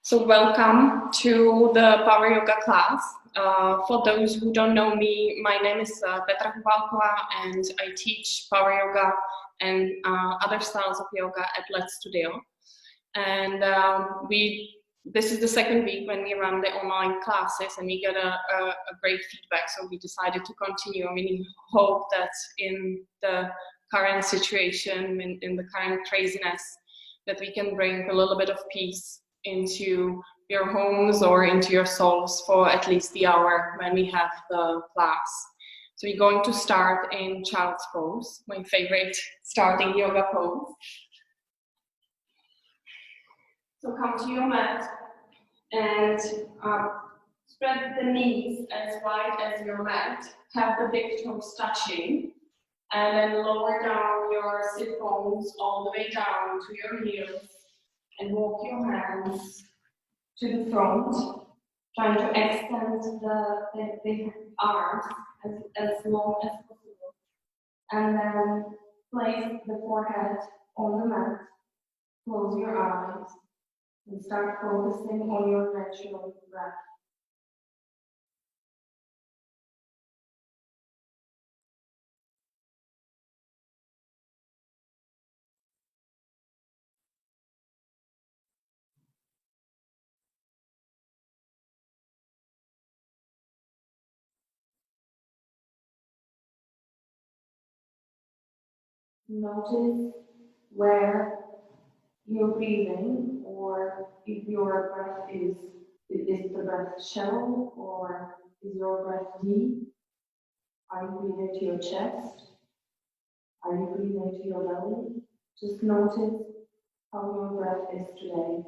So welcome to the Power Yoga class. For those who don't know me, my name is Petra Kubalkova and I teach Power Yoga and other styles of yoga at Let's Studio. And this is the second week when we run the online classes and we get a great feedback, so we decided to continue. We hope that in the current situation, in the current craziness, that we can bring a little bit of peace into your homes or into your souls for at least the hour when we have the class. So we're going to start in child's pose, my favorite starting yoga pose. So come to your mat and spread the knees as wide as your mat. Have the big toes touching, and then lower down your sit bones all the way down to your heels and walk your hands to the front, trying to extend the arms as long as possible. And then place the forehead on the mat, close your eyes, and start focusing on your natural breath. Notice where you're breathing, or if your breath is the breath shallow, or is your breath deep? Are you breathing to your chest? Are you breathing to your belly? Just notice how your breath is today.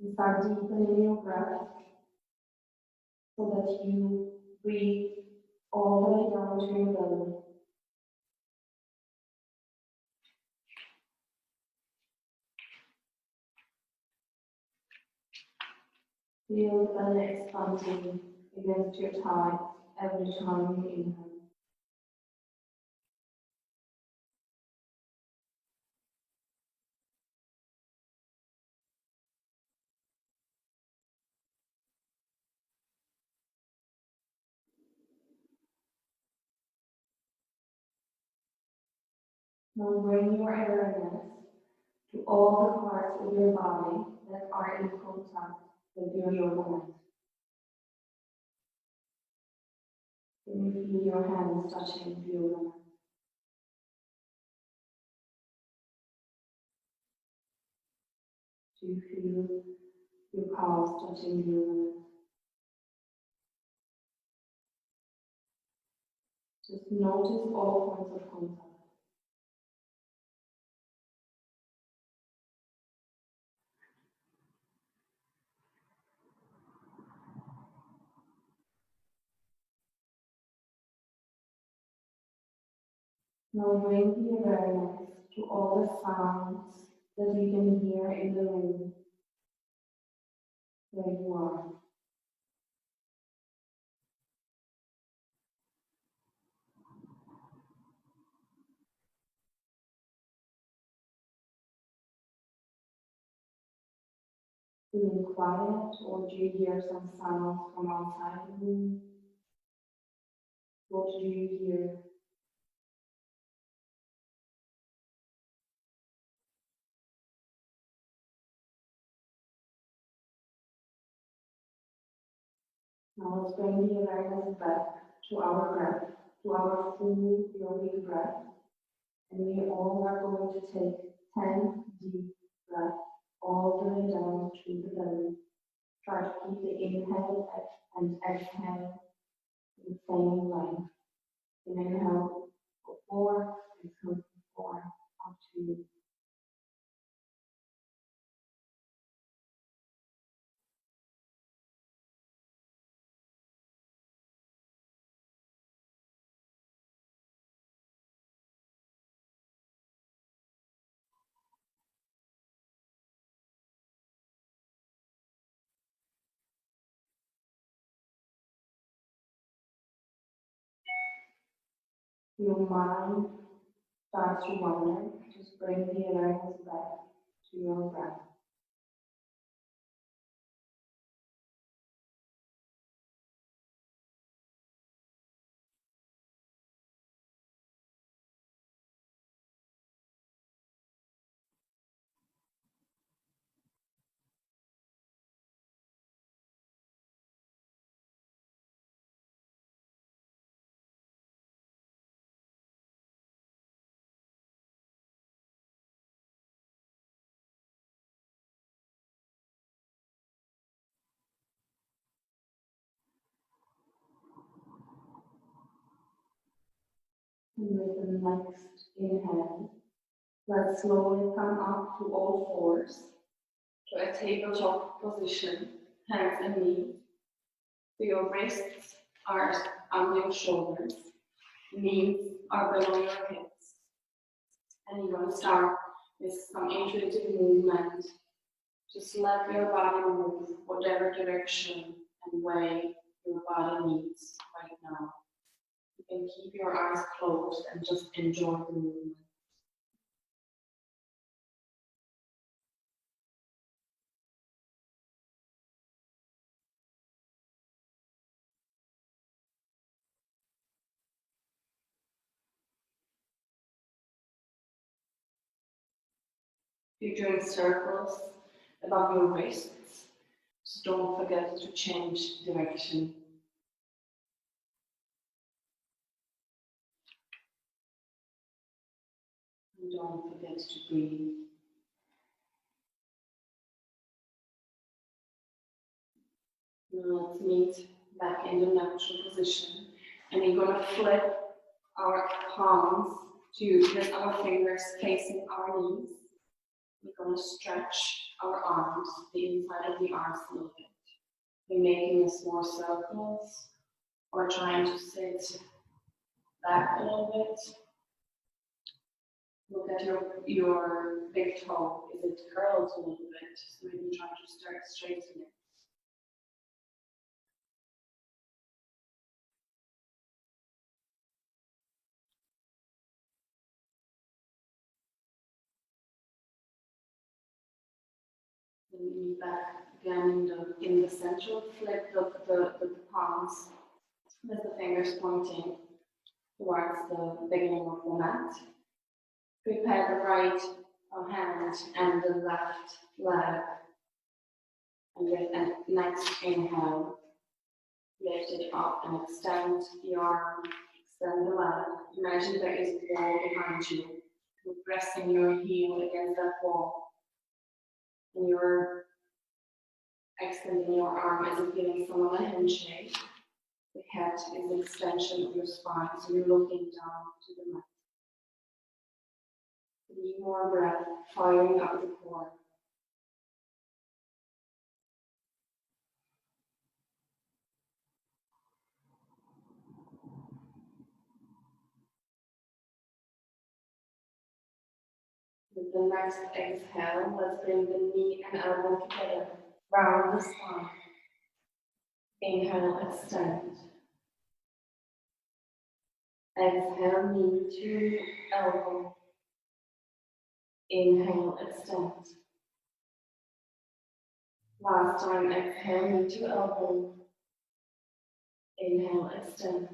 And start deepening your breath so that you breathe all the way down to your belly. Feel the belly expanding against your thighs every time you inhale. Now bring your awareness to all the parts of your body that are in contact with your yoga mat. Can you feel your hands touching the yoga mat? Do you feel your palms touching the yoga mat? Just notice all points of contact. Now bring the awareness to all the sounds that you can hear in the room where you are. Feeling quiet, or do you hear some sounds from outside the room? What do you hear? Now let's bring the awareness back to our breath, to our full yogic breath. And we all are going to take 10 deep breaths all the way down to the belly. Try to keep the inhale and exhale the same length. Inhale for 4, exhale for 4, up to you. your mind starts to wander, just bring the awareness back to your breath. And with the next inhale, let's slowly come up to all fours, to a tabletop position, hands and knees. So your wrists are on your shoulders, knees are below your hips. And you're going to start with some intuitive movement. Just let your body move whatever direction and way your body needs right now. You can keep your eyes closed and just enjoy the movement. If you're doing circles above your wrists, just don't forget to change direction. And don't forget to breathe. Now let's meet back in the natural position. And we're going to flip our palms to with our fingers facing our knees. We're going to stretch our arms, the inside of the arms a little bit. We're making small circles or trying to sit back a little bit. Look at your big toe. Is it curled a little bit? So maybe try to start straightening it. Then we meet back again in the center. Flip the palms with the fingers pointing towards the beginning of the mat. Prepare the right hand and the left leg. And with the next inhale, lift it up and extend the arm, extend the leg. Imagine there is a wall behind you. You're pressing your heel against that wall. And you're extending your arm as if giving someone a handshake. The head is the extension of your spine, so you're looking down to the mat. 3 more breaths, firing up the core. With the next exhale, let's bring the knee and elbow together, round the spine. Inhale, extend. Exhale, knee to elbow. Inhale, extend. Last time, exhale, knee to elbow. Inhale, extend.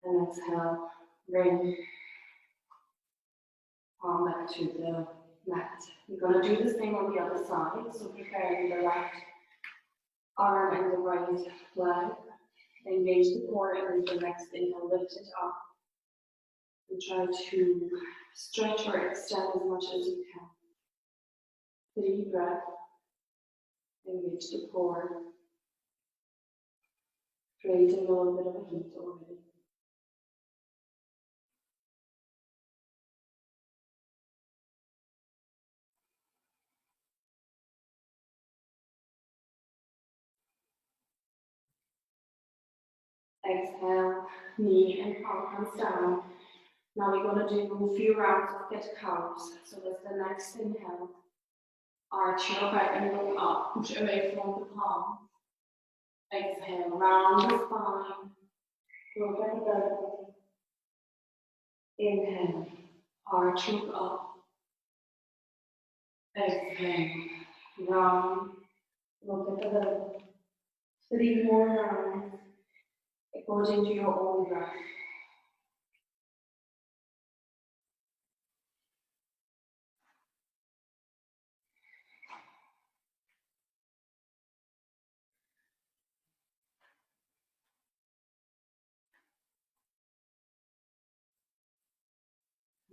And exhale, bring palm back to the mat. You're going to do the same on the other side, so preparing the left arm and the right leg. Engage the core, and with the next inhale, lift it up. And try to stretch or extend as much as you can. 3 breaths. Engage the core. Creating a little bit of a heat already. Exhale, knee and palm comes down. Now we're going to do a few rounds of cat-cows. So with the next inhale, arch your back and look up, push away from the palm. Exhale, round the spine, look at the belly. Inhale, arch look up. Exhale, round, look at the middle. 3 more rounds according to your own breath.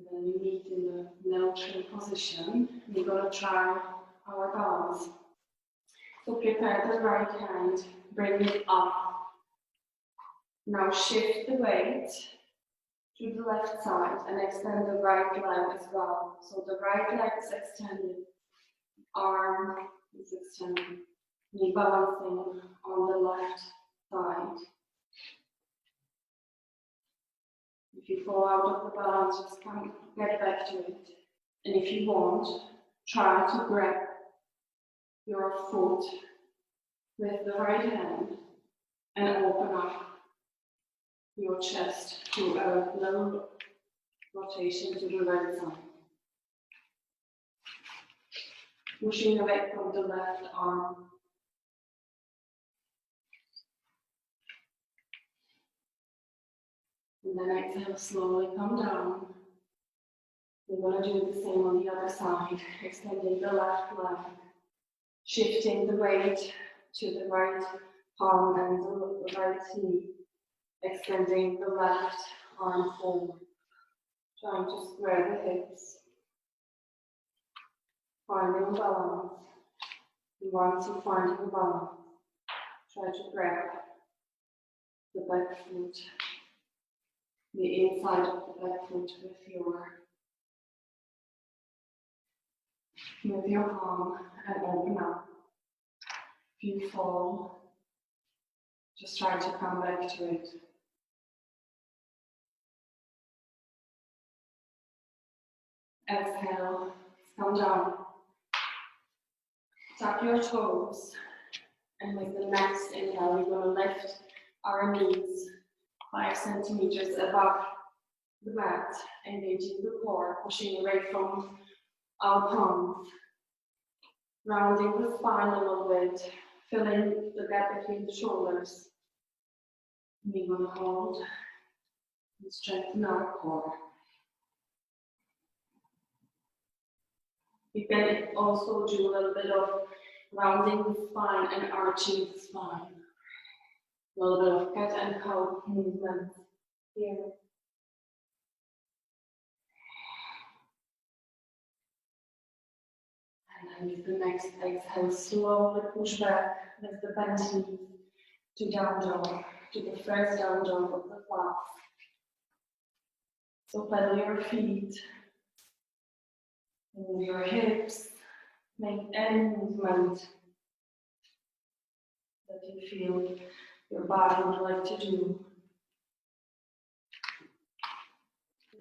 When we meet in the neutral position, we're going to try our balance. So prepare the right hand, bring it up. Now shift the weight to the left side and extend the right leg as well. So the right leg is extended, arm is extended, knee balancing on the left side. If you fall out of the balance, just come get back to it. And if you want, try to grab your foot with the right hand and open up your chest to a low rotation to the right side. Pushing away from the left arm. And then exhale, slowly come down. We're going to do the same on the other side, extending the left leg, shifting the weight to the right palm and the right knee, extending the left arm forward, trying to square the hips, finding balance. Once you find your balance, try to grab the back foot, the inside of the back foot with your palm and open up. If you fall, just try to come back to it. Exhale, come down. Tap your toes, and with the next inhale, we're going to lift our knees 5 centimeters above the mat, engaging the core, pushing away from our palms, rounding the spine a little bit, filling the gap between the shoulders. We're going to hold and strengthen our core. You can also do a little bit of rounding the spine and arching the spine. A little bit of cat and cow movement here. And then with the next exhale, slowly push back with the bent knees to down dog, to the first down dog of the class. So pedal your feet, move your hips, make any movement that you feel your body would like to do.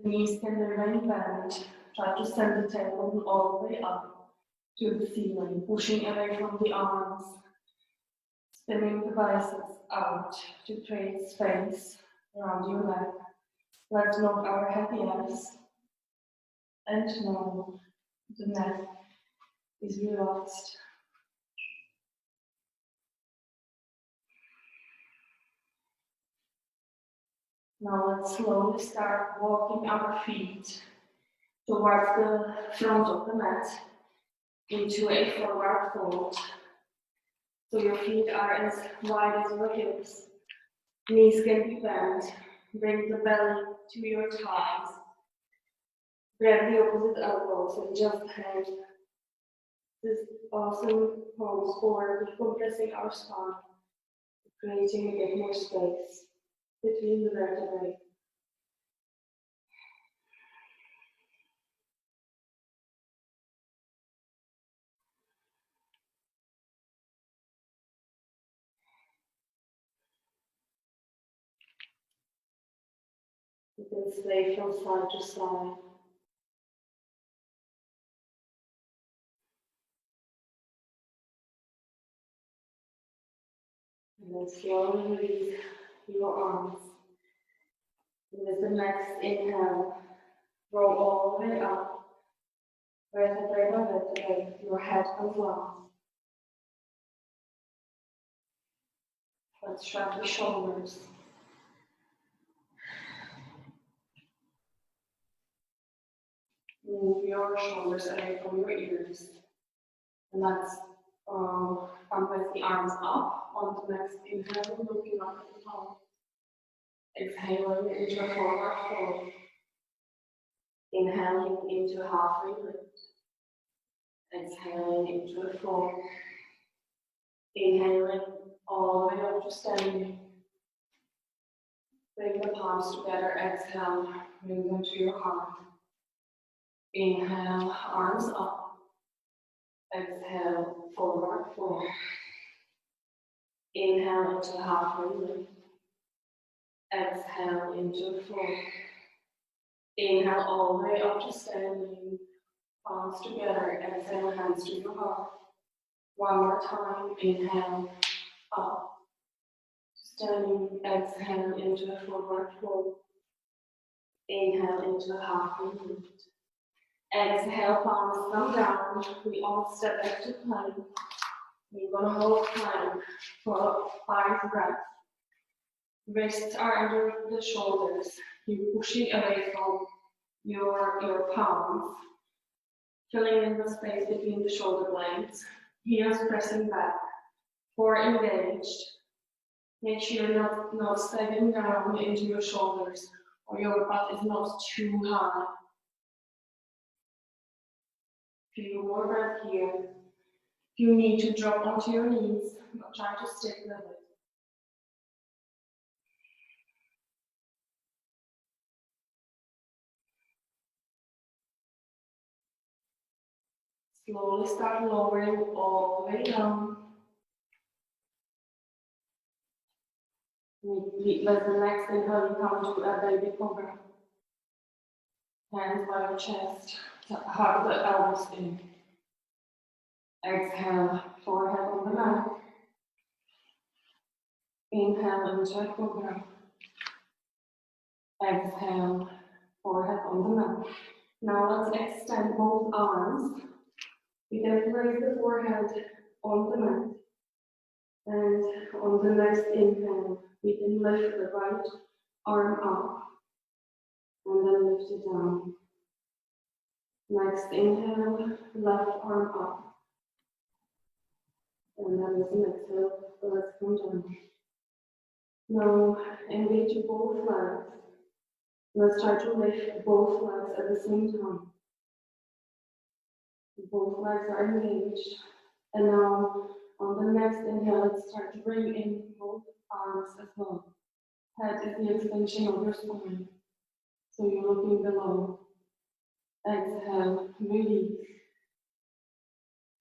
The knees can remain bent. Try to send the tailbone all the way up to the ceiling, pushing away from the arms, spinning the biceps out to create space around your neck. Let's note our happy eyes and know the neck is relaxed. Now let's slowly start walking our feet towards the front of the mat into a forward fold. So your feet are as wide as your hips. Knees can be bent. Bring the belly to your thighs. Grab the opposite elbows and just hand this awesome pose forward, compressing our spine, creating a bit more space between the vertebrae. You can sway from side to side. And then slowly release your arms. And with the next inhale, Roll all the way up. Vertebrae by vertebrae, your head comes last. Let's shrug the shoulders. Move your shoulders away from your ears. And let's compress the arms up on the next inhale, looking up at the top. Exhaling into a forward fold. Inhaling into halfway lift. Exhaling into a fold. Inhaling all the way up to standing. Bring the palms together. Exhale, bring them to your heart. Inhale, arms up. Exhale, forward fold. Inhale into halfway lift. Exhale into fold. Inhale all the way up to standing. Palms together. Exhale, hands to your heart. One more time. Inhale, up. Standing. Exhale into a forward fold. Inhale into a halfway lift. Exhale, palms come down. We all step back to plank. We're going to hold plank for 5 breaths. Wrists are under the shoulders. You're pushing away from your palms, filling in the space between the shoulder blades. Heels pressing back. Core engaged. Make sure you're not sagging down into your shoulders or your butt is not too high. Few more breaths here. If you need to drop onto your knees, but try to stick with it. Slowly start lowering all the way down. Let the next inhale you come to a baby cobra. Hands by your chest, hug the elbows in. Exhale, forehead on the mat. Inhale into a cobra. Exhale, forehead on the mat. Now let's extend both arms. You can place the forehead on the mat. And on the next inhale, we can lift the right arm up and then lift it down. Next inhale, left arm up. And then with an exhale, let's come down. Now engage both legs. Let's try to lift both legs at the same time. Both legs are engaged. And now on the next inhale, let's start to bring in both arms as well. Head is the extension of your spine. So you're looking below. Exhale, release.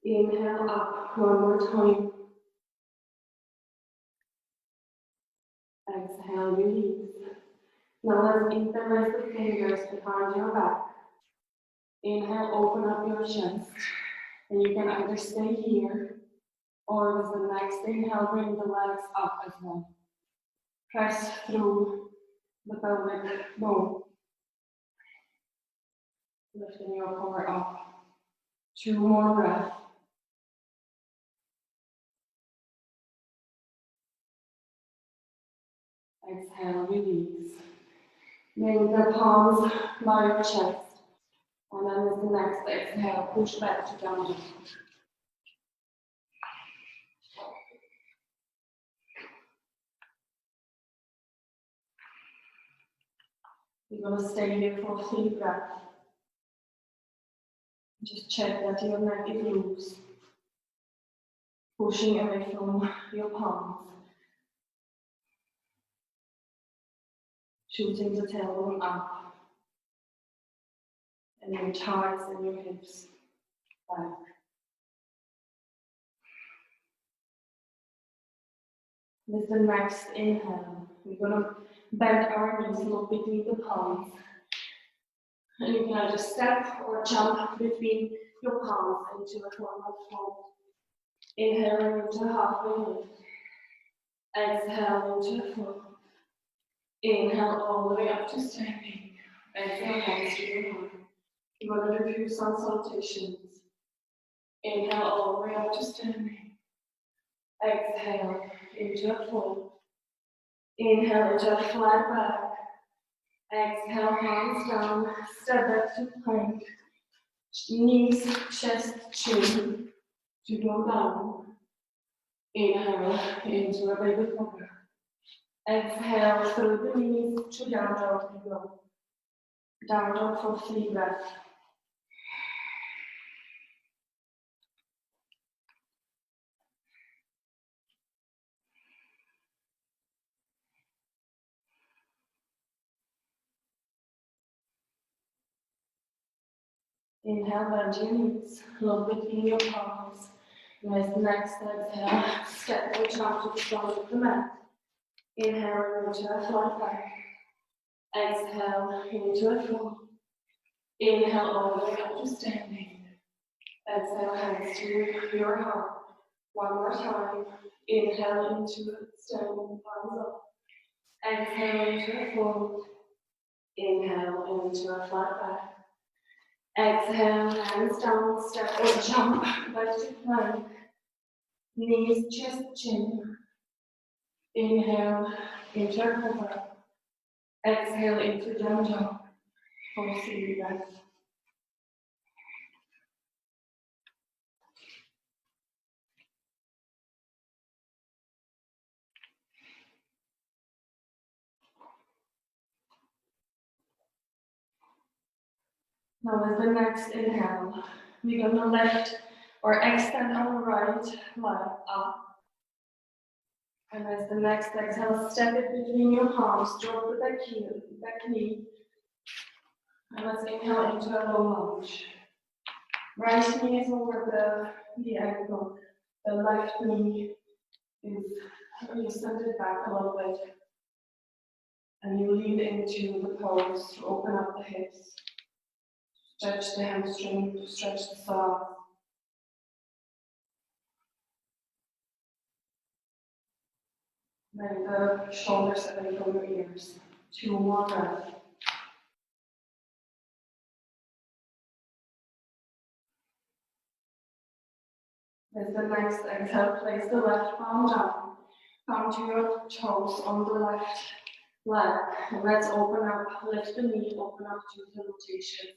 Inhale up one more time. Exhale, release. Now let's interlace the fingers behind your back. Inhale, open up your chest. And you can either stay here or with the next inhale, bring the legs up as well. Press through the pelvic bone. Lifting your core up. 2 more breaths. Exhale, release. Bring the palms by your chest. And then with the next exhale, push back to down dog. You're going to stay here for 3 breaths. Just check that your neck is loose. Pushing away from your palms. Shooting the tailbone up. And your thighs and your hips back. With the next inhale, we're going to bend our knees, look between the palms. And you can either step or jump between your palms into a forward fold. Inhaling into halfway lift. Exhale into a fold. Inhale all the way up to standing. Exhale, hands to your heart. You're going to do a few sun salutations. Inhale all the way up to standing. Exhale into a fold. Inhale into a flat back. Exhale, hands down. Step back to plank. Knees, chest, chin to go down. Inhale into a baby cobra. Exhale through the knees to down dog you go. Down dog for 3 breaths. Inhale, bend your knees, look between your palms. With the next exhale, step or jump to the front of the mat. Inhale into a flat back. Exhale into a fold. Inhale all the way up to standing. Exhale, hands to your heart. One more time. Inhale into standing, palms up. Exhale into a fold. Inhale into a flat back. Exhale, hands down, step or jump back to plank. Knees, chest, chin. Inhale into a cobra. Exhale into down dog for 3 breaths. Now with the next inhale, we're going to lift or extend our right leg up. And as the next exhale, step it between your palms, drop the back knee. And let's inhale into a low lunge. Right knee is over the ankle. The left knee is you send it back a little bit. And you lean into the pose to open up the hips. Stretch the hamstring, stretch the psoas. Bring the shoulders away from your ears. 2 more breaths. As the next exhale, place the left palm down. Come to your toes on the left leg. And let's open up, lift the knee, open up to the rotation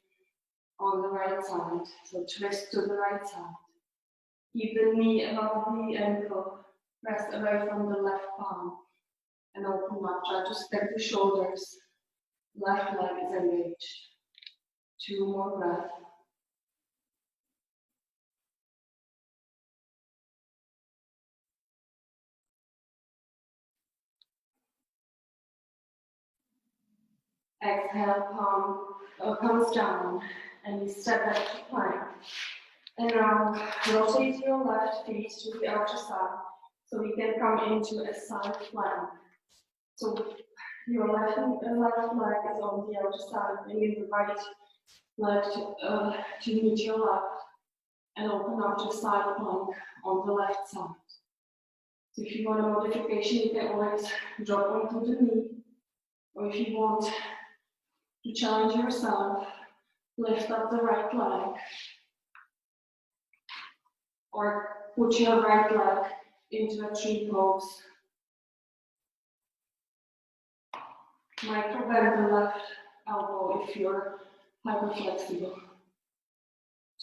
on the right side. So twist to the right side. Keep the knee above the ankle. Press away from the left palm. And open up. Try to step the shoulders. Left leg is engaged. 2 more breaths. Exhale, palm comes down, and you step back to plank. And now rotate your left feet to the outer side, so we can come into a side plank. So your left leg is on the outer side, bringing the right leg to meet your left, and open up to side plank on the left side. So if you want a modification, you can always drop onto the knee, or if you want to challenge yourself, lift up the right leg, or put your right leg into a tree pose. Micro bend the left elbow if you're hyperflexible.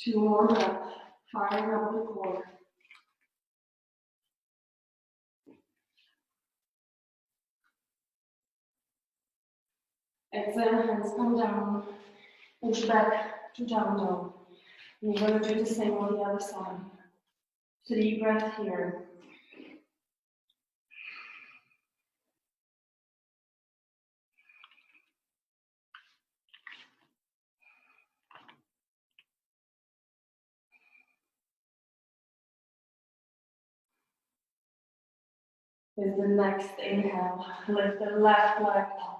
2 more breaths, firing up the core. Exhale, hands come down, push back to down dog. We're going to do the same on the other side. 3 breaths here. With the next inhale, lift the left leg up.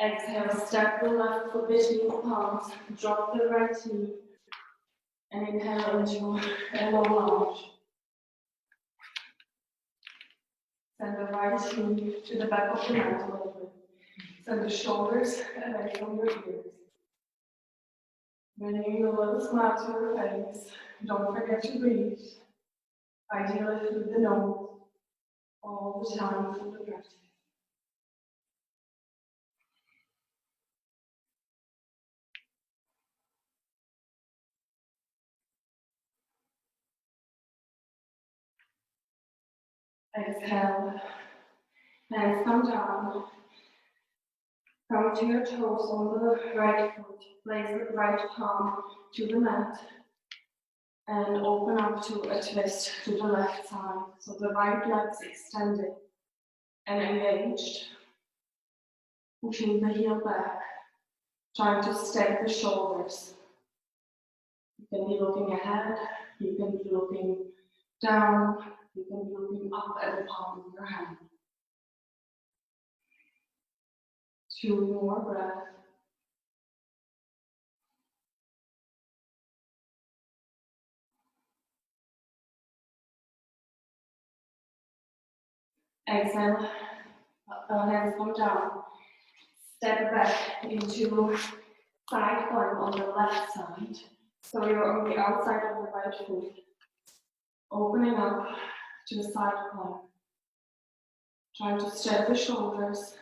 Exhale, step the left foot between the palms, drop the right knee, and inhale into a low lunge. Send the right knee to the back of the mat a little bit. Send the shoulders away from your ears. Bringing a little smile to your face. Don't forget to breathe. Ideally through the nose. All the time through the breath. Exhale. Hands come down. Come to your toes on the right foot. Place the right palm to the mat. And open up to a twist to the left side. So the right leg's extended and engaged. Pushing the heel back. Trying to stack the shoulders. You can be looking ahead. You can be looking down. You can be looking up at the palm of your hand. 2 more breaths. Exhale, hands come down. Step back into side plank on the left side. So you're on the outside of the right foot. Opening up to a side plank. Trying to stretch the shoulders.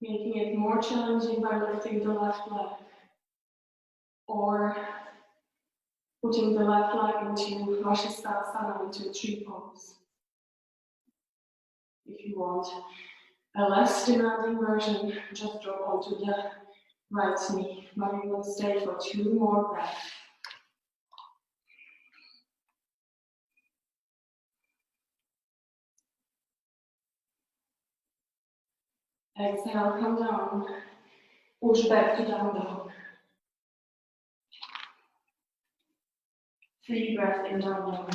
Making it more challenging by lifting the left leg. Or putting the left leg into Vashisthasana, into tree pose. If you want a less demanding version, just drop onto the right knee. But we will stay for 2 more breaths. Exhale, come down. Push back to down dog. 3 breaths in down dog.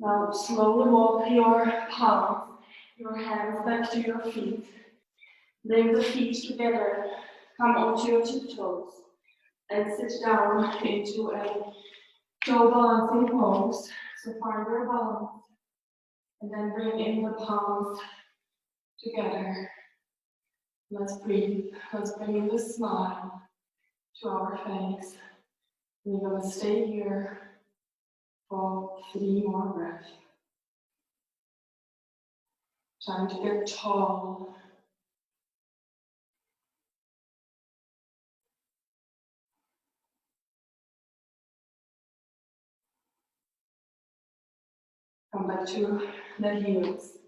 Now slowly walk your palms, your hands back to your feet. Bring the feet together. Come onto your tiptoes and sit down into a toe balancing pose. So find your balance. And then bring in the palms together. Let's breathe. Let's bring in the smile to our face. We're going to stay here for 3 more breaths. Trying to get tall. Come back to the heels.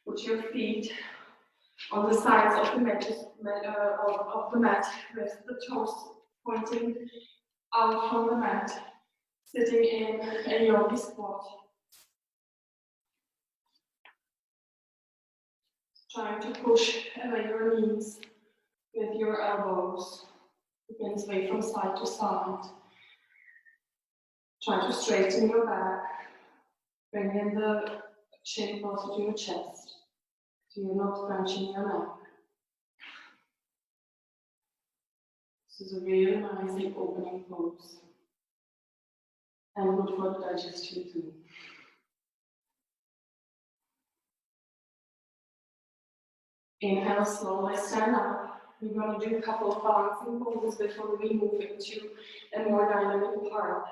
Put your feet on the sides of the mat, with the toes pointing out from the mat, sitting in a yogi squat. Trying to push away your knees with your elbows. You can sway from side to side. Try to straighten your back. Bring in the chin closer to your chest, so you're not crunching your neck. This is a really nice opening pose. And good for the digestion too. Inhale, slowly stand up. We're going to do a couple of balancing poses before we move into a more dynamic part.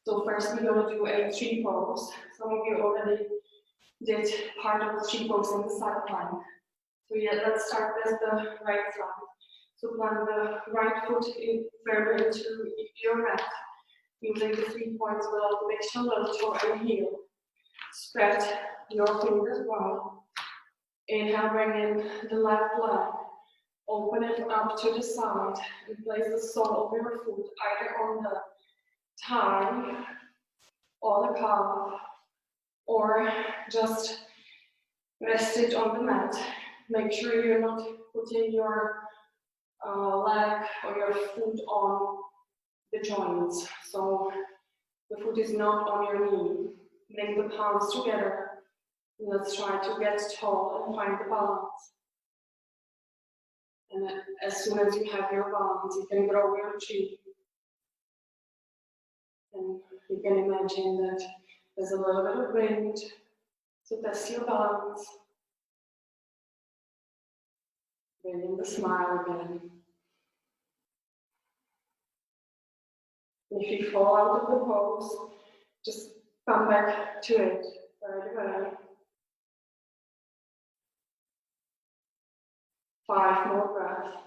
So first we're going to do a tree pose. Some of you already did part of the tree pose in the side plank. So yeah, let's start with the right side. So plant the right foot in firmly into your mat, using the 3 points below the mid shoulder, toe and heel. Spread your fingers wide. Inhale, bring in the left leg. Open it up to the side and place the sole of your foot either on the thigh or the calf, or just rest it on the mat. Make sure you're not putting your leg or your foot on the joints. So the foot is not on your knee. Bring the palms together. Let's try to get tall and find the balance. And as soon as you have your balance, you can grow your chi. And you can imagine that there's a little bit of wind to test your balance. Bring in the smile again. If you fall out of the pose, just come back to it right away. 5 more breaths.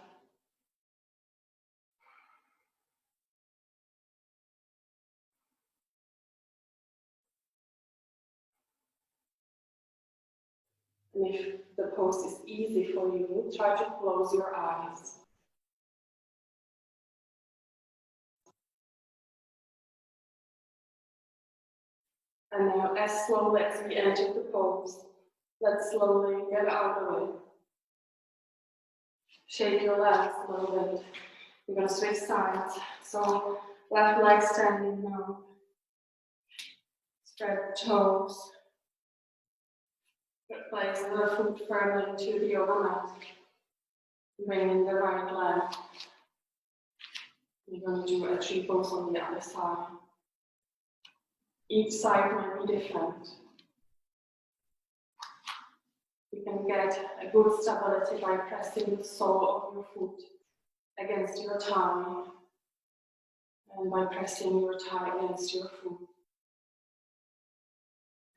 And if the pose is easy for you, try to close your eyes. And now, as slowly as we enter the pose, let's slowly get out of it. Shake your legs a little bit. We're going to switch sides. So, left leg standing now. Spread the toes. Place the foot firmly into the yoga mat. Bring in the right leg. We're going to do a tree pose on the other side. Each side might be different. You can get a good stability by pressing the sole of your foot against your thigh and by pressing your thigh against your foot.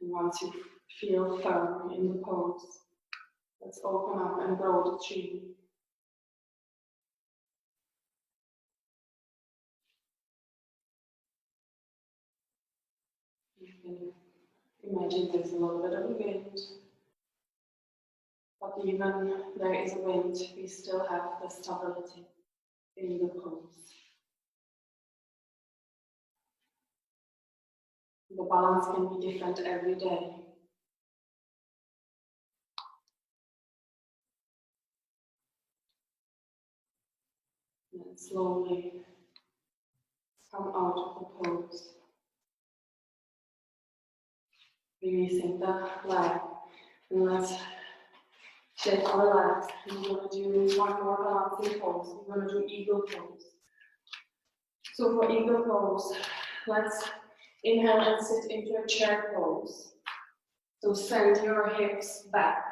And once you feel firm in the pose, let's open up and grow the tree. You can imagine there's a little bit of a wind, but even there is a wind, we still have the stability in the pose. The balance can be different every day. And slowly come out of the pose. Releasing the leg. And let's shake our legs. We're going to do one more balancing pose. We're going to do eagle pose. So for eagle pose, let's inhale and sit into a chair pose. So send your hips back,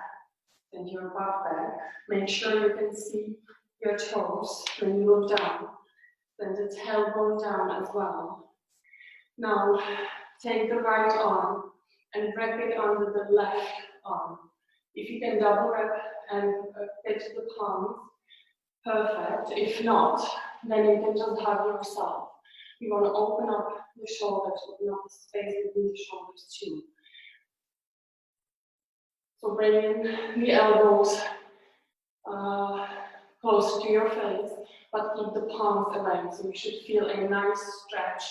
send your butt back. Make sure you can see your toes when you look down. Send the tailbone down as well. Now, take the right arm and wrap it under the left arm. If you can double wrap and fit the palms, perfect. If not, then you can just hug yourself. You want to open up the shoulders, open up the space between the shoulders too. So bring in the elbows close to your face, but keep the palms away. So you should feel a nice stretch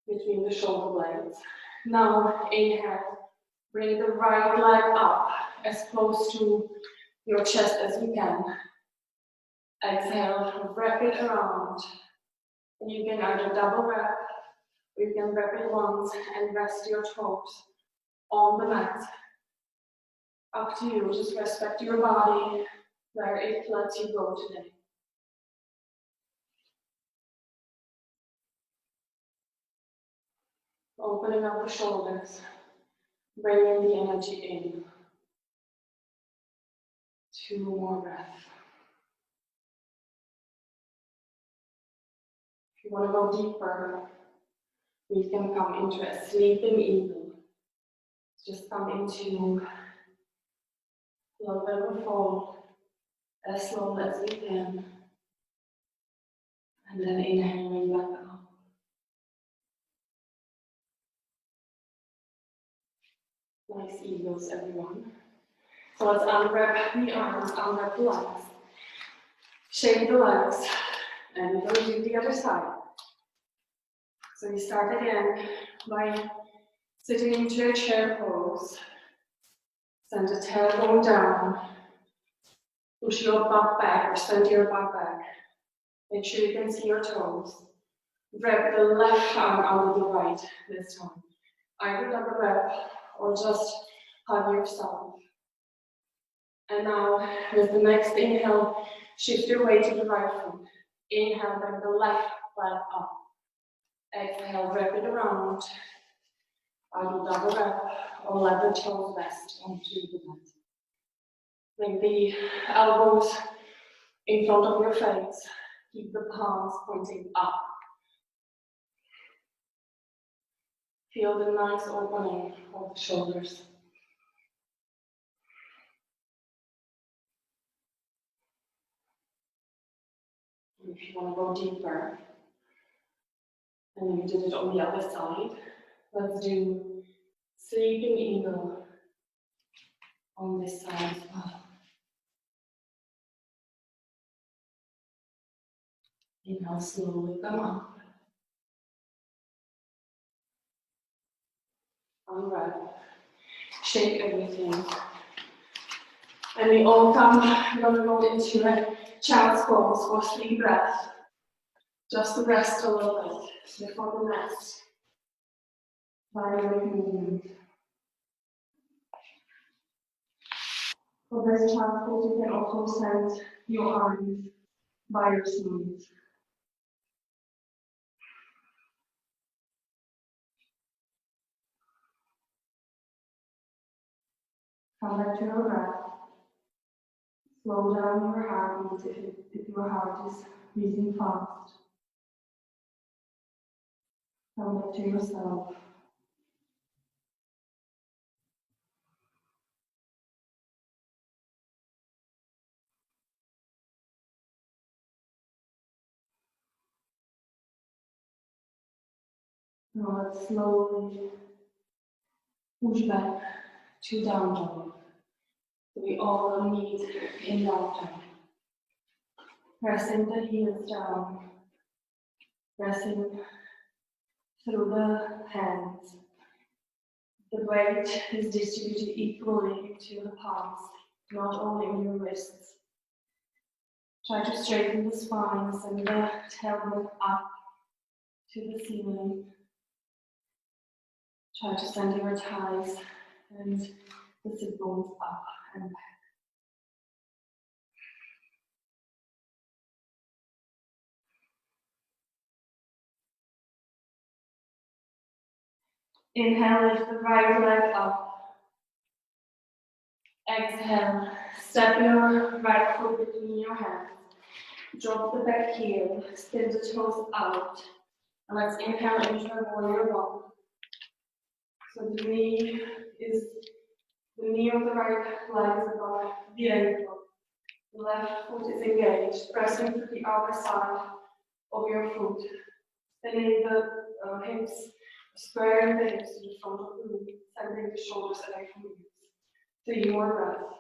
between the shoulder blades. Now inhale, bring the right leg up as close to your chest as you can. Exhale, wrap it around. And you can either double wrap, or you can wrap it once and rest your toes on the mat. Up to you, just respect your body where it lets you go today. Opening up the shoulders, bringing the energy in. 2 more breaths. If you want to go deeper, we can come into a sleeping eagle. Just come into a little bit of a fold, as slow as you can. And then inhaling back up. Nice eagles, everyone. So let's unwrap the arms, unwrap the legs. Shake the legs, and we're going to do the other side. So you start again by sitting into a chair pose. Send the tailbone down. Push your butt back or send your butt back. Make sure you can see your toes. Wrap the left arm under the right this time. Either double wrap or just hug yourself. And now with the next inhale, Shift your weight to the right foot. Inhale, bring the left leg up. Exhale, wrap it around. Either double wrap or let the toes rest onto the mat. Bring the elbows in front of your face. Keep the palms pointing up. Feel the nice opening of the shoulders. And if you want to go deeper, and you did it on the other side, let's do sleeping eagle on this side as well. Inhale, slowly come up. Unwrap. Shake everything. And we all gonna go into a child's pose for 3 breaths. Just to rest a little bit before the next dynamic movement. For this child's pose, you can also send your arms by your sides. Come back to your breath. Slow down your heartbeat if your heart is beating fast. Come back to yourself. Now let's slowly push back to down dog. We all meet in down dog. Pressing the heels down. Pressing through the hands. The weight is distributed equally into the palms, not only in your wrists. Try to straighten the spine, send the tailbone up to the ceiling. Try to send your thighs and the sit bones up and back. Inhale, lift the right leg up. Exhale, step your right foot between your hands. Drop the back heel, spin the toes out. And let's inhale into a warrior one. So the knee of the right leg is above the ankle. The left foot is engaged, pressing to the outer side of your foot. Spinning the hips, squaring the hips to the front of the room, sending the shoulders away from you. 3 more breaths.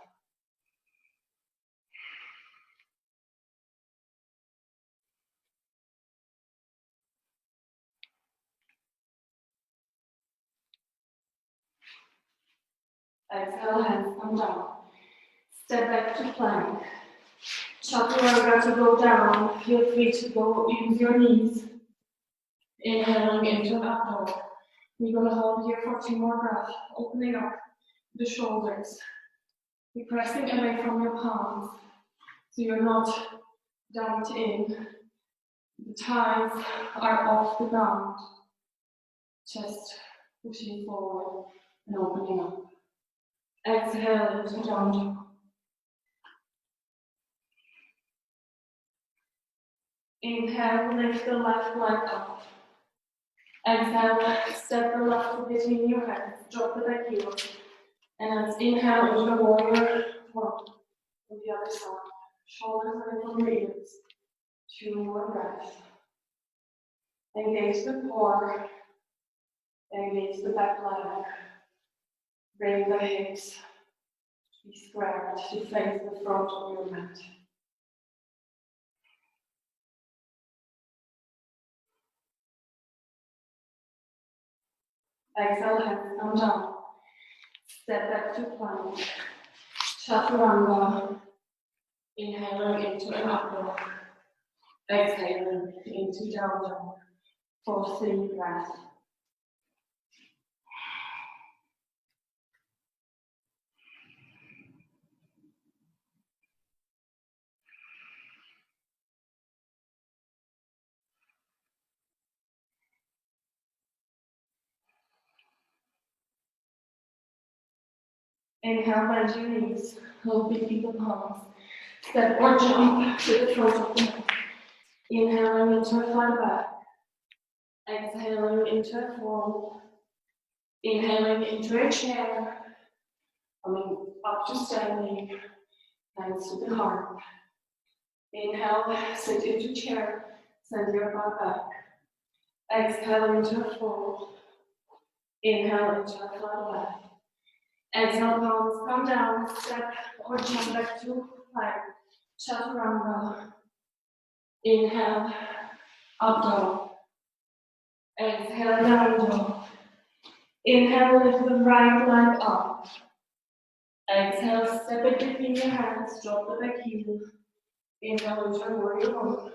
Exhale, hands come down. Step back to plank. Chaturanga to go down. Feel free to go use your knees. Inhaling into the up dog. We're going to hold here for 2 more breaths, opening up the shoulders. You're pressing away from your palms, so you're not dumped in. The thighs are off the ground. Chest pushing forward and opening up. Exhale into down dog. Inhale, lift the left leg up. Exhale, step the left foot between your hands, drop the back heel. And let's inhale into the warrior one on the other side. Shoulders away from your ears. 2 more breaths. Engage the core. Engage the back leg. Bring the hips to be squared to face the front of your mat. Exhale, hands come down. Step back to plank. Chaturanga. Inhaling into an up dog. Exhaling into down dog for 3 breaths. Inhale, bend your knees, hold between the palms. Step or jump to the front of the mat. Inhaling into a flat back. Exhaling into a fold. Inhaling into a chair. Coming up to standing. Hands to the heart. Inhale, sit into chair. Send your butt back. Exhale into a fold. Inhale into a flat back. Exhale, palms come down. Step or jump back to plank. Chaturanga. Inhale, up dog. Exhale, down dog. Inhale, lift the right leg up. Exhale, step it between your hands, drop the back heel. Inhale, into a warrior one.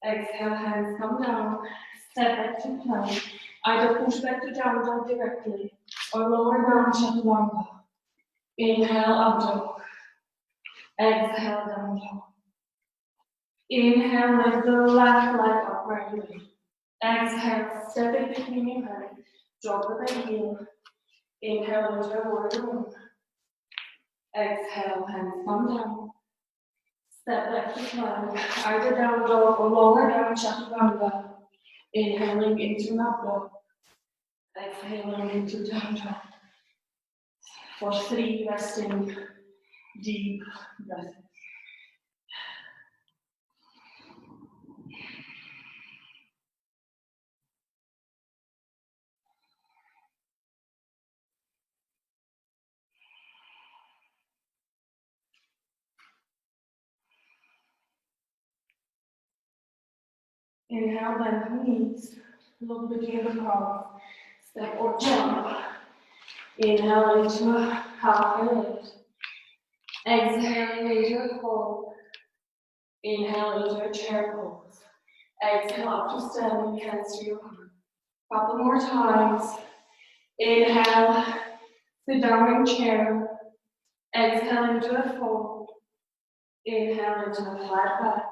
Exhale, hands come down, step back to plank. Either push back to down dog directly, or lower down chaturanga. Inhale, up dog. Exhale, down dog. Inhale, lift the left leg up right away. Exhale, step it between your hands, drop the back heel. Inhale, into a warrior one. Exhale, hands come down. Step back to plank, either down dog or lower down chaturanga. Inhaling into an up dog. Exhaling into down dog. For 3 resting deep breaths. Inhale, bend the knees. Look between the palms. Step or jump. Inhale into a halfway lift. Exhaling into a fold. Inhale into a chair pose. Exhale up to standing, hands to your heart. Couple more times. Inhale, sit down in chair. Exhale into a fold. Inhale into a flat back.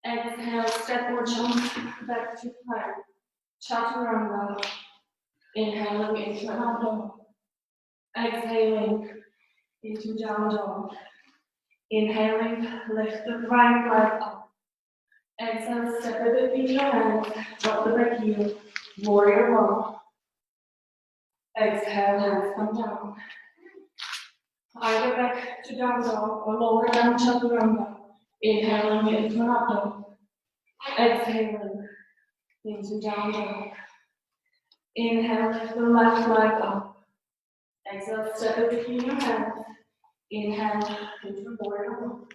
Exhale, step or jump back to plank. Chaturanga. Inhaling into an up dog. Exhaling into down dog. Inhaling, lift the right leg up. Exhale, step it between your hands, drop the back heel, warrior one. Exhale, hands come down. Either back to down dog or lower down chaturanga. Inhaling into an up dog. Exhaling into down dog. Inhale, lift the left leg up. Exhale, step it between your hands. Inhale into warrior one.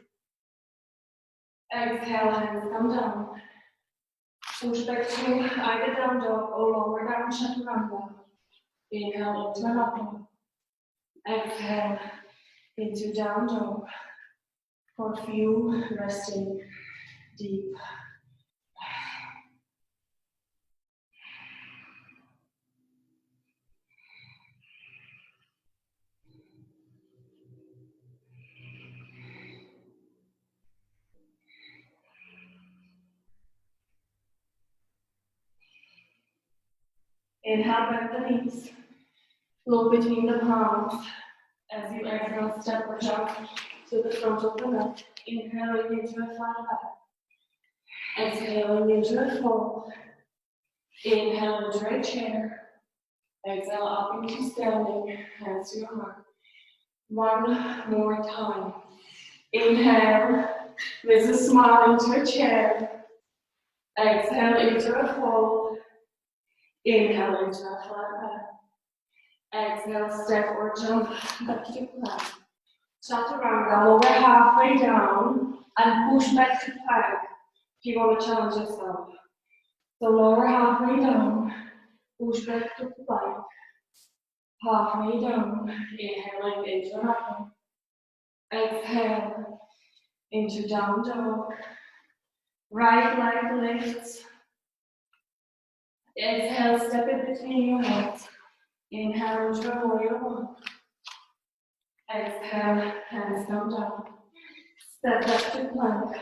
Exhale, hands come down. Push back to either down dog or lower down chaturanga. Inhale into an up dog. Exhale into down dog. For a few resting deep. Inhale, bend the knees. Look between the palms. As you exhale, step or jump to the front of the mat. Inhaling into a flat back. Exhaling into a fold. Inhale into a chair. Exhale up into standing. Hands to your heart. One more time. Inhale. With a smile into a chair. Exhale into a fold. Inhale into a flat back. Exhale, step or jump back to plank. Chaturanga, lower halfway down and push back to plank if you want to challenge yourself. So lower halfway down, push back to plank. Halfway down, inhaling into an up. Exhale into down dog. Right leg lifts. Exhale, step it between your hands. Inhale into a warrior one. Exhale, hands come down. Step back to plank.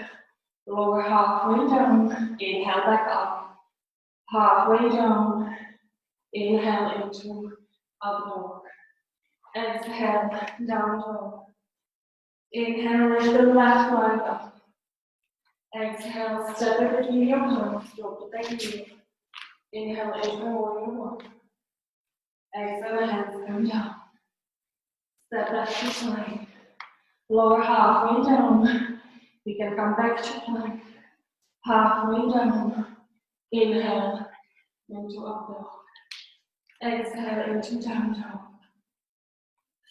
Lower halfway down. Inhale back up. Halfway down. Inhale into up dog. Exhale, down dog. Inhale, lift the left leg up. Exhale, step it between your palms, drop the back knee. Inhale, into warrior one. Exhale, hands come down. Step back to plank. Lower halfway down. We can come back to plank. Halfway down. Inhale, into up dog. Exhale, into down dog.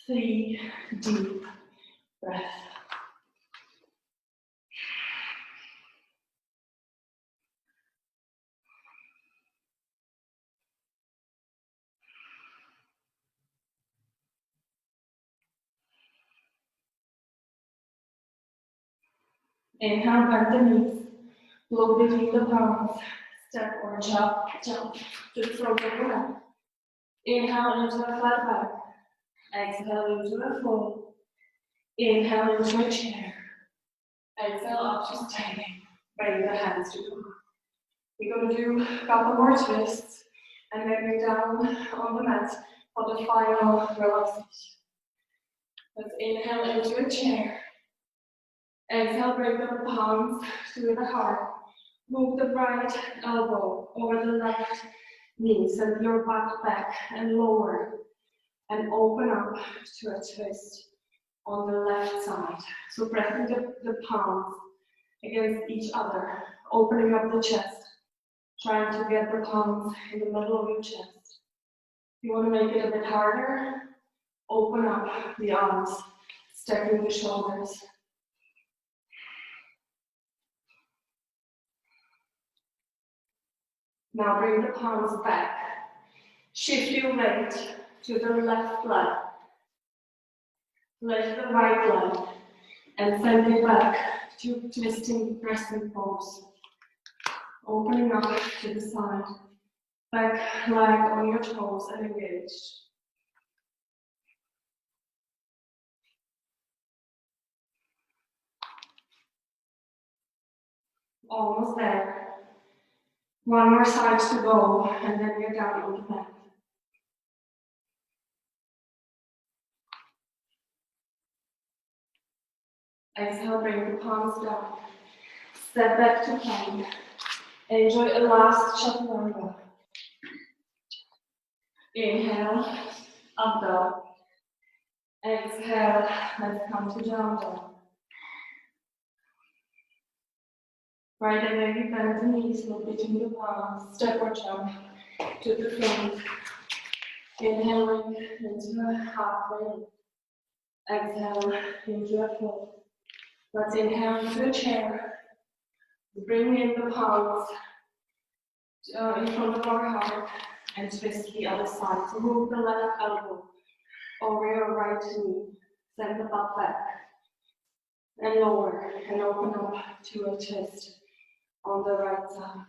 3 deep breaths. Inhale, bend the knees. Look between the palms. Step or jump, jump to throat of the leg. Inhale into a flat back. Exhale into a fold. Inhale into a chair. Exhale up to standing. Bring the hands to the mat. We're going to do a couple more twists and then we're down on the mat for the final relaxation. Let's inhale into a chair. Exhale, bring the palms to the heart. Move the right elbow over the left knee, send your butt back and lower. And open up to a twist on the left side. So pressing the palms against each other, opening up the chest, trying to get the palms in the middle of your chest. If you want to make it a bit harder, open up the arms, stacking the shoulders. Now bring the palms back. Shift your weight to the left leg. Lift the right leg and send it back to twisting crescent pose. Opening up to the side. Back leg on your toes and engaged. Almost there. One more side to go, and then you're down on the mat. Exhale, bring the palms down. Step back to plank. Enjoy a last chaturanga. Inhale, up dog. Exhale, let's come to down dog. Right away, we bend the knees, look between the palms, step or jump to the front. Inhaling into a halfway. Exhale into a fold. Let's inhale into a chair. Bring in the palms in front of our heart and twist the other side. So move the left elbow over your right knee. Send the butt back and lower and open up to a twist on the right side.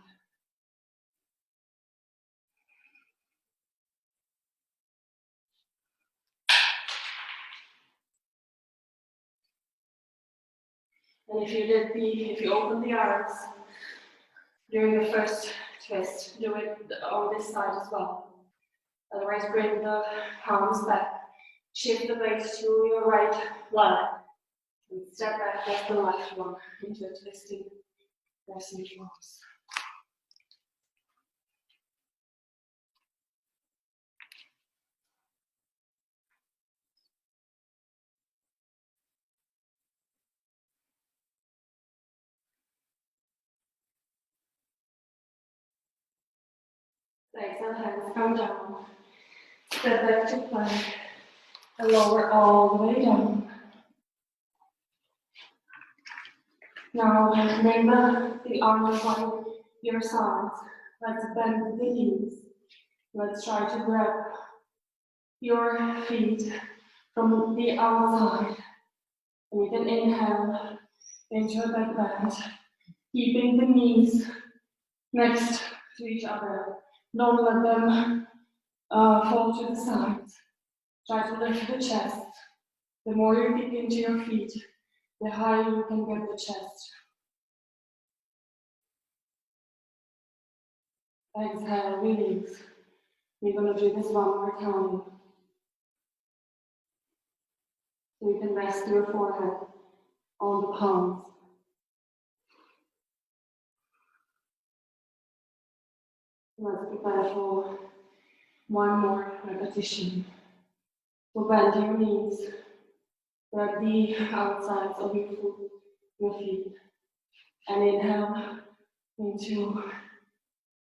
And if you open the arms during the first twist, do it on this side as well. Otherwise, bring the palms back. Shift the weight to your right leg. And step back with the left one into a twisting crescent pose. Exhale, hands come down. Step back to plank. And lower all the way down. Now bring the arms on your sides. Let's bend the knees. Let's try to grab your feet from the outside. We can inhale into a back bend, keeping the knees next to each other. Don't let them fall to the sides. Try to lift the chest. The more you dig into your feet, the higher you can get the chest. Exhale, release. We're going to do this one more time. So you can rest your forehead on the palms. Let's prepare for one more repetition. So bend your knees, grab the outsides of your feet, and inhale into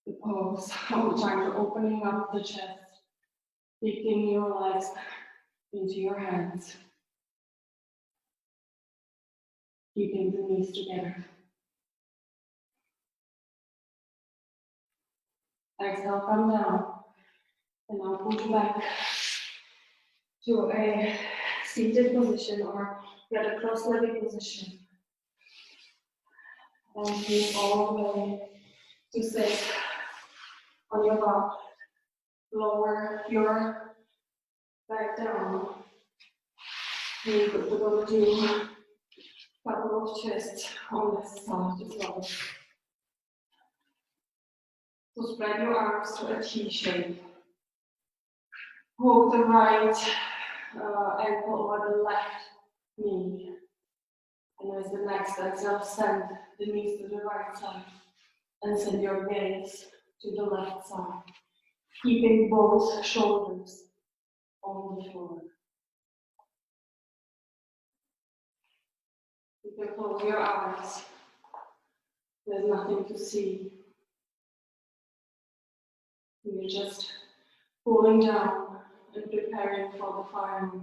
the pose. All the time you're opening up the chest, picking your legs into your hands, keeping the knees together. Exhale, come down, and now push back to a seated position or get a cross-legged position. And move all the way to sit on your back. Lower your back down. You're going to do a couple of twists on this side as well. So spread your arms to a T shape. Hold the right ankle over the left knee. And as the next exhale, send the knees to the right side. And send your gaze to the left side. Keeping both shoulders on the floor. You can close your eyes. There's nothing to see. You're just cooling down and preparing for the final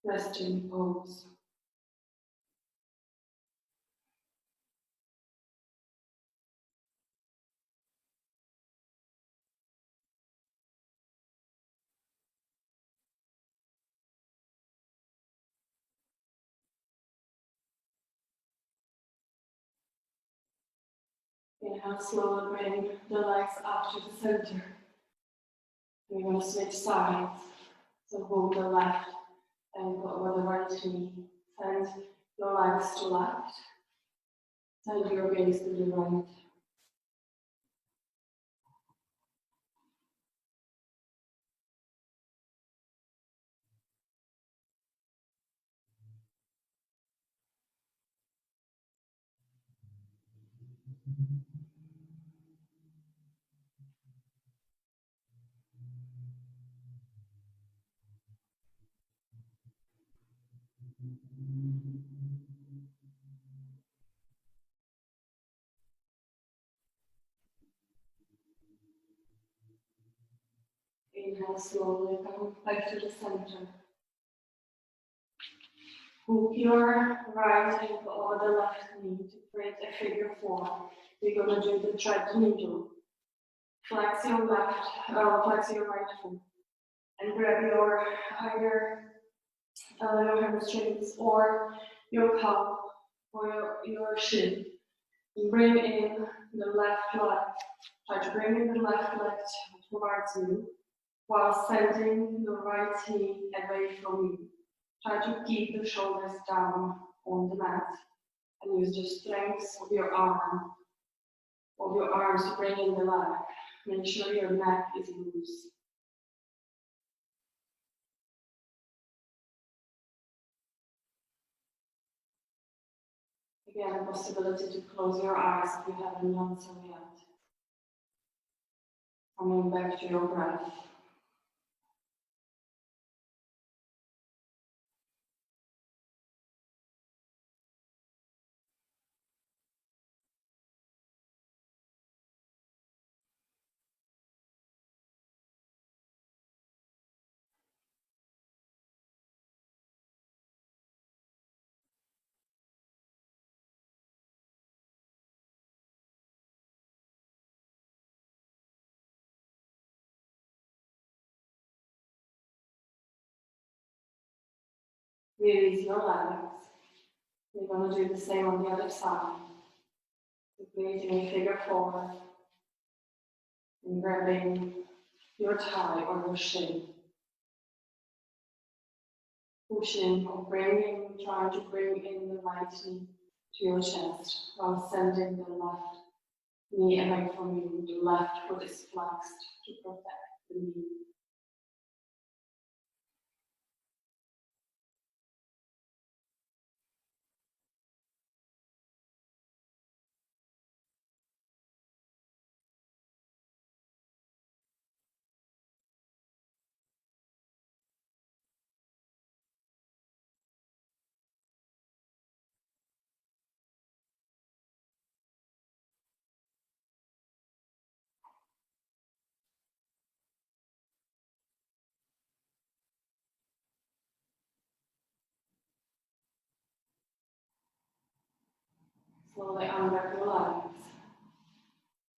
resting pose. Inhale, slowly bring the legs up to the center. We're going to switch sides. So hold the left ankle over the right knee. Send your legs to left. Send your gaze to the right. Inhale, slowly come back to the center. Hook your right ankle over the left knee to create a figure four. We're going to do the treadmill. Flex your flex your right foot, and grab your either your hamstrings or your calf or your shin. Bring in the left leg. Try to bring in the left leg towards you, while sending the right knee away from you. Try to keep the shoulders down on the mat and use the strength of your arms to bring in the leg. Make sure your neck is loose. Again, a possibility to close your eyes if you haven't done so yet. Coming back to your breath. Release your legs. We're going to do the same on the other side. So creating a figure four and grabbing your thigh or your shin. Pushing or trying to bring in the right knee to your chest while sending the left knee away from you. The left foot is flexed to protect the knee. slowly under your legs.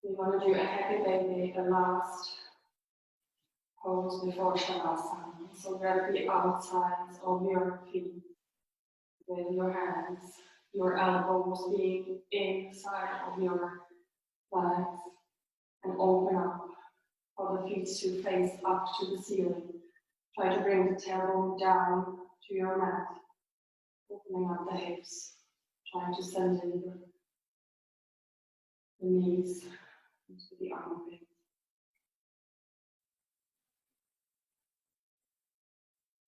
We want to do a happy baby, the last pose before Shavasana. So grab the outsides of your feet with your hands, your elbows being inside of your legs, and open up for the feet to face up to the ceiling. Try to bring the tailbone down to your mat, opening up the hips, trying to send in the knees into the armpit.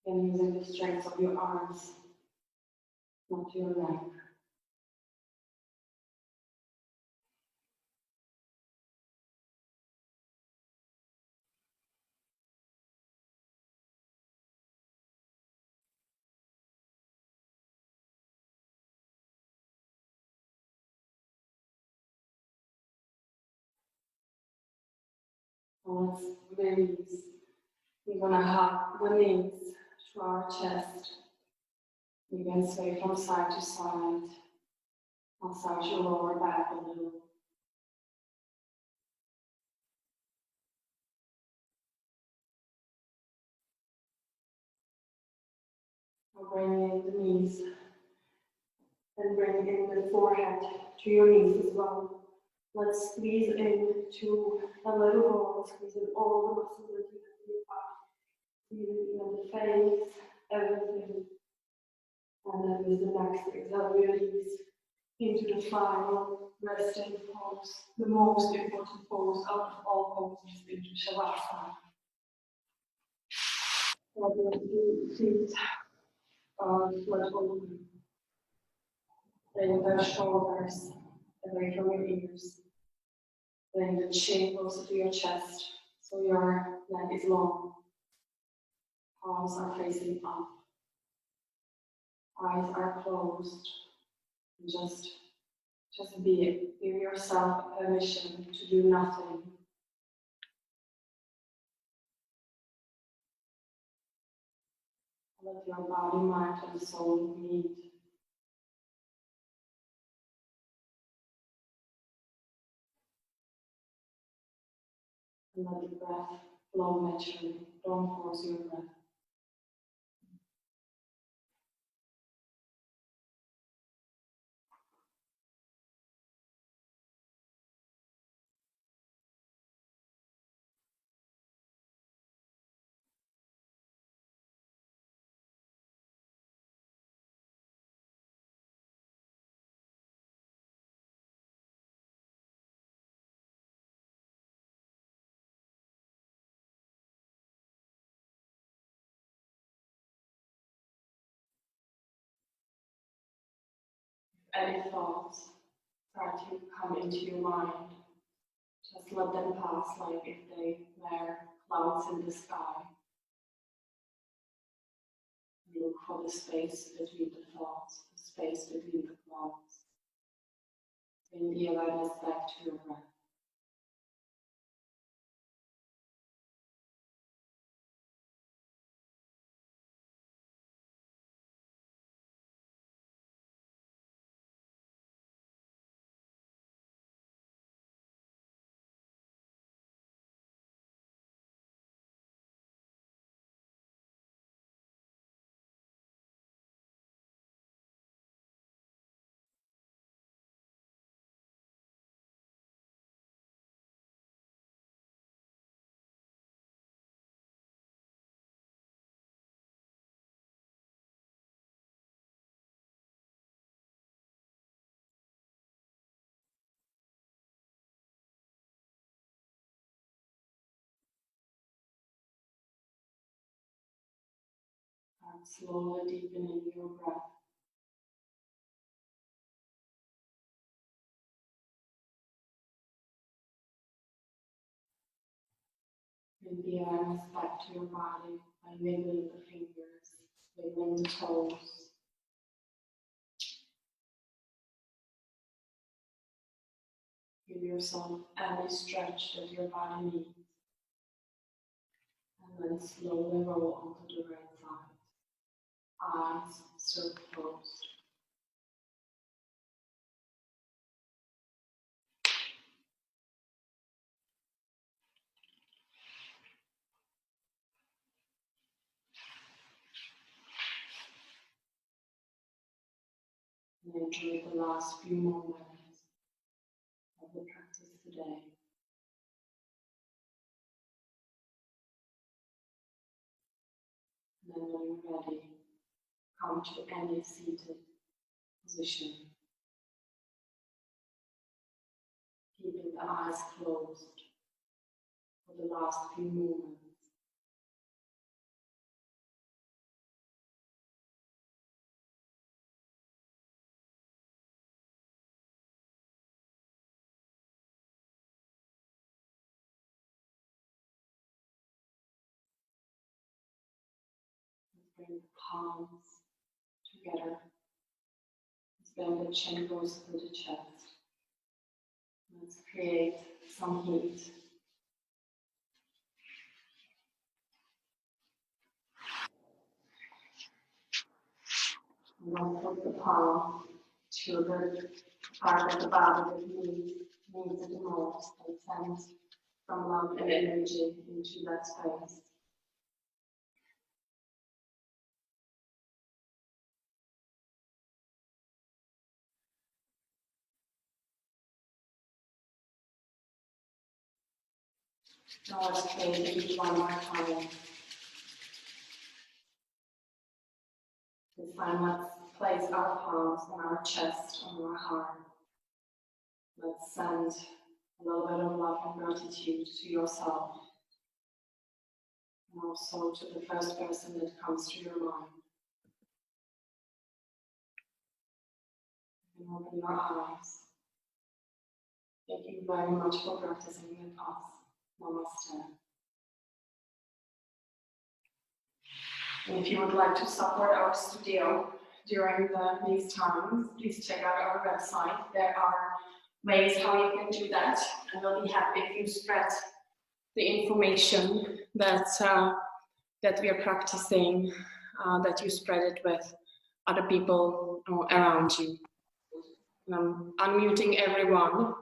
And using the strength of your arms, not your neck. Now let's release. We're going to hug the knees to our chest. You can sway from side to side. Massage your lower back a little. Now bring in the knees and bring in the forehead to your knees as well. Let's squeeze into a little ball, squeeze in all the muscles that you have in your body. Squeeze in the face, everything. And then with the next exhale, release into the final resting pose, the most important pose out of all poses into Shavasana. So the feet are flat open. Bring the shoulders away from your ears. Bring the chin closer to your chest, so your neck is long. Palms are facing up. Eyes are closed. Just be it. Give yourself permission to do nothing. Let your body, mind, and soul meet. And let the breath flow naturally. Don't force your breath. Any thoughts start to come into your mind, just let them pass like if they were clouds in the sky. Look for the space between the thoughts, the space between the clouds. Bring the awareness back to your breath. And slowly deepening your breath. Bring the awareness back to your body by wiggling the fingers, wiggling the toes. Give yourself any stretch that your body needs. And then slowly roll onto the right side. Eyes still closed. and enjoy the last few moments of the practice today. And then when you're ready, come to any seated position, keeping the eyes closed for the last few moments. Bring the palms together. Then the chin goes through the chest. Let's create some heat. And then put the palm to the part of the body that needs it the most, and send some love and energy into that space. Now let's create heat one more time. This time let's place our palms on our chest, on our heart. Let's send a little bit of love and gratitude to yourself, and also to the first person that comes to your mind. You can open your eyes. Thank you very much for practicing with us. Namaste. And if you would like to support our studio during these times, please check out our website. There are ways how you can do that, and we'll be happy if you spread the information that that we are practicing, that you spread it with other people around you. I'm unmuting everyone.